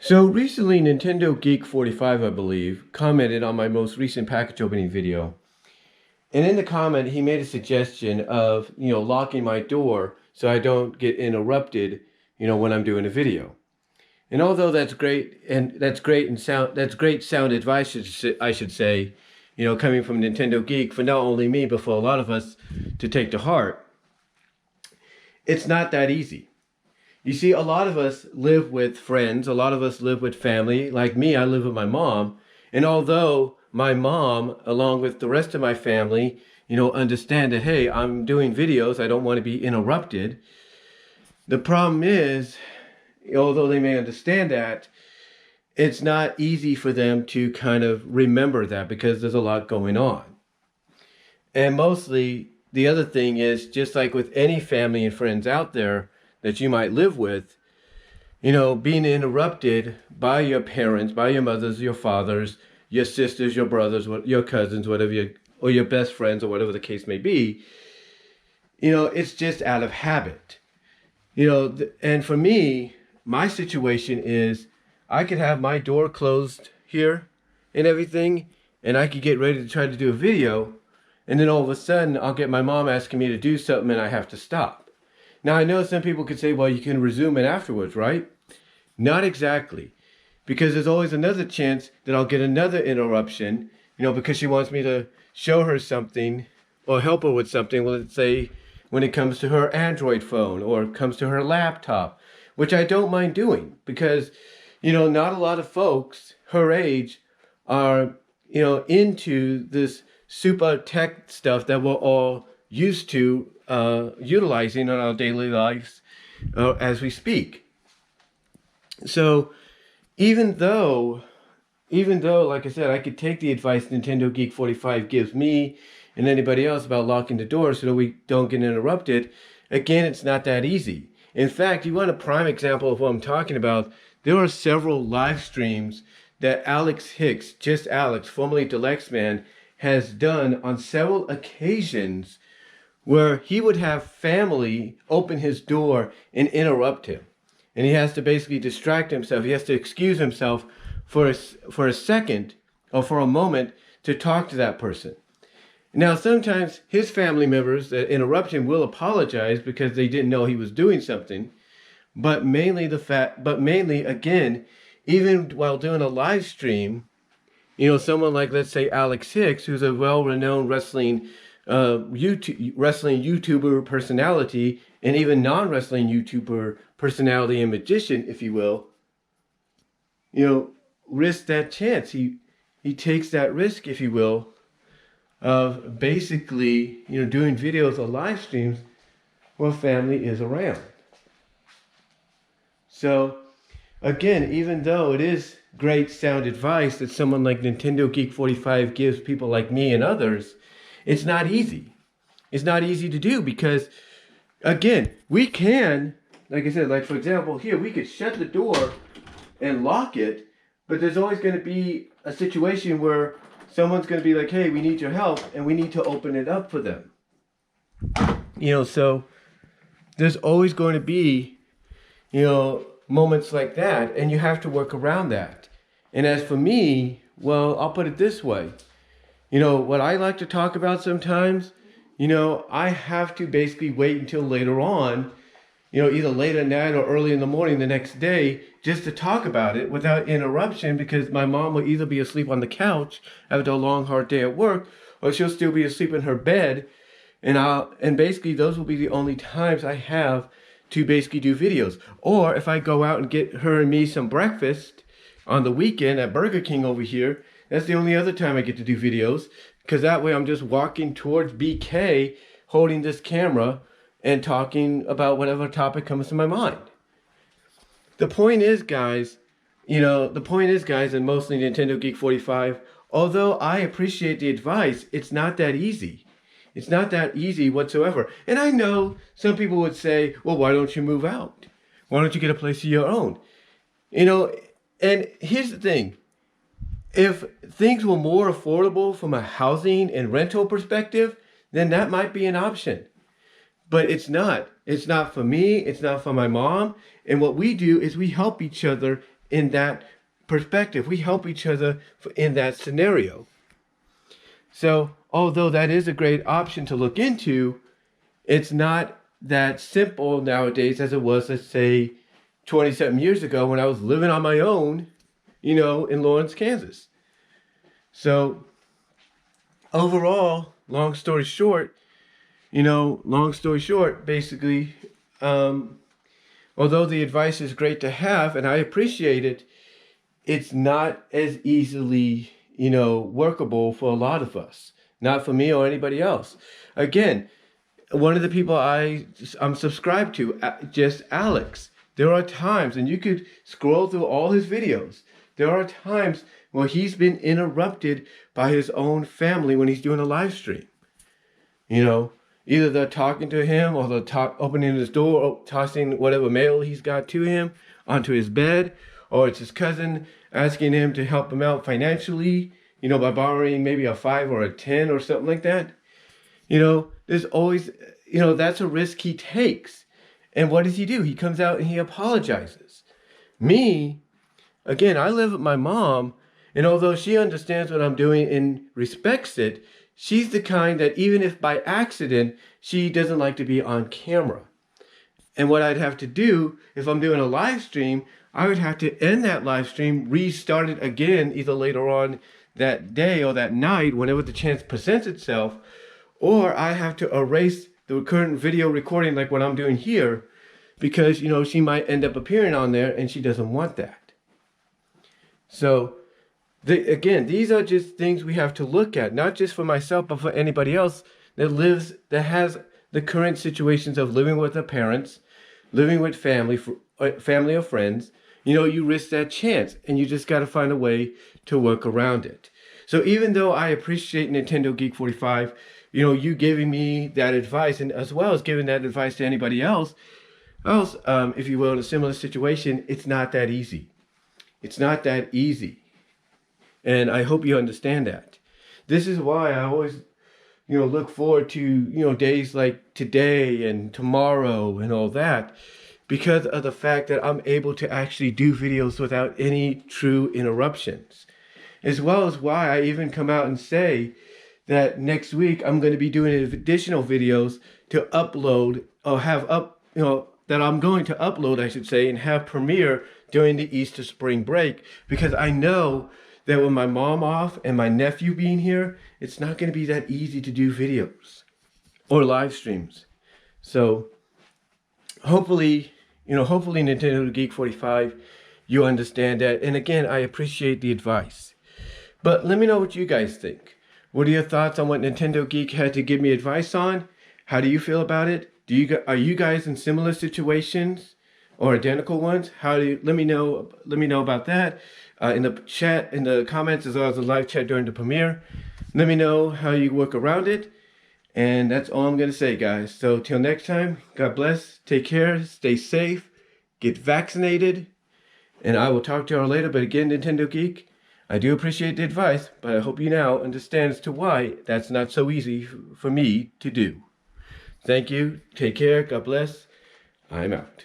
So recently, nintendogeek45, I believe, commented on my most recent package opening video. And in the comment, he made a suggestion of, locking my door so I don't get interrupted, when I'm doing a video. And although that's great that's great sound advice, I should say, coming from Nintendo Geek for not only me, but for a lot of us to take to heart, it's not that easy. You see, a lot of us live with friends, a lot of us live with family. Like me, I live with my mom. And although my mom, along with the rest of my family, understand that, hey, I'm doing videos, I don't want to be interrupted. The problem is, although they may understand that, it's not easy for them to kind of remember that because there's a lot going on. And mostly, the other thing is, just like with any family and friends out there that you might live with, being interrupted by your parents, by your mothers, your fathers, your sisters, your brothers, your cousins, or your best friends, or whatever the case may be, it's just out of habit. And for me, my situation is I could have my door closed here and everything, and I could get ready to try to do a video, and then all of a sudden I'll get my mom asking me to do something and I have to stop. Now, I know some people could say, well, you can resume it afterwards, right? Not exactly. Because there's always another chance that I'll get another interruption, because she wants me to show her something or help her with something, let's say, when it comes to her Android phone or it comes to her laptop, which I don't mind doing because, not a lot of folks her age are, into this super tech stuff that we're all used to utilizing in our daily lives as we speak. So even though, like I said, I could take the advice Nintendo Geek 45 gives me and anybody else about locking the door so that we don't get interrupted, again, it's not that easy. In fact, you want a prime example of what I'm talking about? There are several live streams that Alex Hicks, just Alex, formerly Delexman, has done on several occasions where he would have family open his door and interrupt him. And he has to basically distract himself. He has to excuse himself for a second or for a moment to talk to that person. Now, sometimes his family members that interrupt him will apologize because they didn't know he was doing something. But mainly again, even while doing a live stream, someone like, let's say, Alex Hicks, who's a well-renowned wrestling YouTuber personality, and even non-wrestling YouTuber personality and magician, if you will, risk that chance. He takes that risk, if you will, of basically, doing videos or live streams while family is around. So, again, even though it is great sound advice that someone like Nintendo Geek 45 gives people like me and others, it's not easy. It's not easy to do because, again, we can, like I said, like for example, here, we could shut the door and lock it, but there's always going to be a situation where someone's going to be like, hey, we need your help, and we need to open it up for them. So there's always going to be, moments like that, and you have to work around that. And as for me, well, I'll put it this way. What I like to talk about sometimes, I have to basically wait until later on, either late at night or early in the morning the next day, just to talk about it without interruption, because my mom will either be asleep on the couch after a long, hard day at work, or she'll still be asleep in her bed. And basically those will be the only times I have to basically do videos. Or if I go out and get her and me some breakfast on the weekend at Burger King over here, that's the only other time I get to do videos, because that way I'm just walking towards BK holding this camera and talking about whatever topic comes to my mind. The point is, guys, and mostly Nintendo Geek 45, although I appreciate the advice, it's not that easy. It's not that easy whatsoever. And I know some people would say, well, why don't you move out? Why don't you get a place of your own? And here's the thing. If things were more affordable from a housing and rental perspective, then that might be an option. But it's not. It's not for me. It's not for my mom. And what we do is we help each other in that perspective. We help each other in that scenario. So although that is a great option to look into, it's not that simple nowadays as it was, let's say, 27 years ago when I was living on my own, in Lawrence, Kansas. So overall, long story short, basically, although the advice is great to have and I appreciate it, it's not as easily, workable for a lot of us. Not for me or anybody else. Again, one of the people I'm subscribed to, just Alex, there are times, and you could scroll through all his videos, there are times where he's been interrupted by his own family when he's doing a live stream. Either they're talking to him or they're opening his door or tossing whatever mail he's got to him onto his bed, or it's his cousin asking him to help him out financially, by borrowing maybe a 5 or a 10 or something like that. There's always, that's a risk he takes. And what does he do? He comes out and he apologizes. Me, again, I live with my mom, and although she understands what I'm doing and respects it, she's the kind that even if by accident, she doesn't like to be on camera. And what I'd have to do, if I'm doing a live stream, I would have to end that live stream, restart it again, either later on that day or that night, whenever the chance presents itself, or I have to erase the current video recording like what I'm doing here, because, she might end up appearing on there and she doesn't want that. So, again, these are just things we have to look at, not just for myself, but for anybody else that has the current situations of living with their parents, living with family or friends. You risk that chance, and you just got to find a way to work around it. So even though I appreciate Nintendo Geek 45, you giving me that advice, and as well as giving that advice to anybody else, if you will, in a similar situation, it's not that easy. It's not that easy. And I hope you understand that. This is why I always, look forward to, days like today and tomorrow and all that, because of the fact that I'm able to actually do videos without any true interruptions. As well as why I even come out and say that next week I'm going to be doing additional videos to upload, or that I'm going to upload, I should say, and have premiere during the Easter spring break, because I know that with my mom off and my nephew being here, it's not going to be that easy to do videos or live streams. So hopefully Nintendo Geek 45, you understand that. And again, I appreciate the advice. But let me know what you guys think. What are your thoughts on what Nintendo Geek had to give me advice on? How do you feel about it? Are you guys in similar situations or identical ones? Let me know about that in the chat, in the comments, as well as the live chat during the premiere. Let me know how you work around it. And that's all I'm going to say, guys. So till next time, God bless, take care, stay safe, get vaccinated, and I will talk to y'all later. But again, Nintendo Geek, I do appreciate the advice, but I hope you now understand as to why that's not so easy for me to do. Thank you, take care, God bless, I'm out.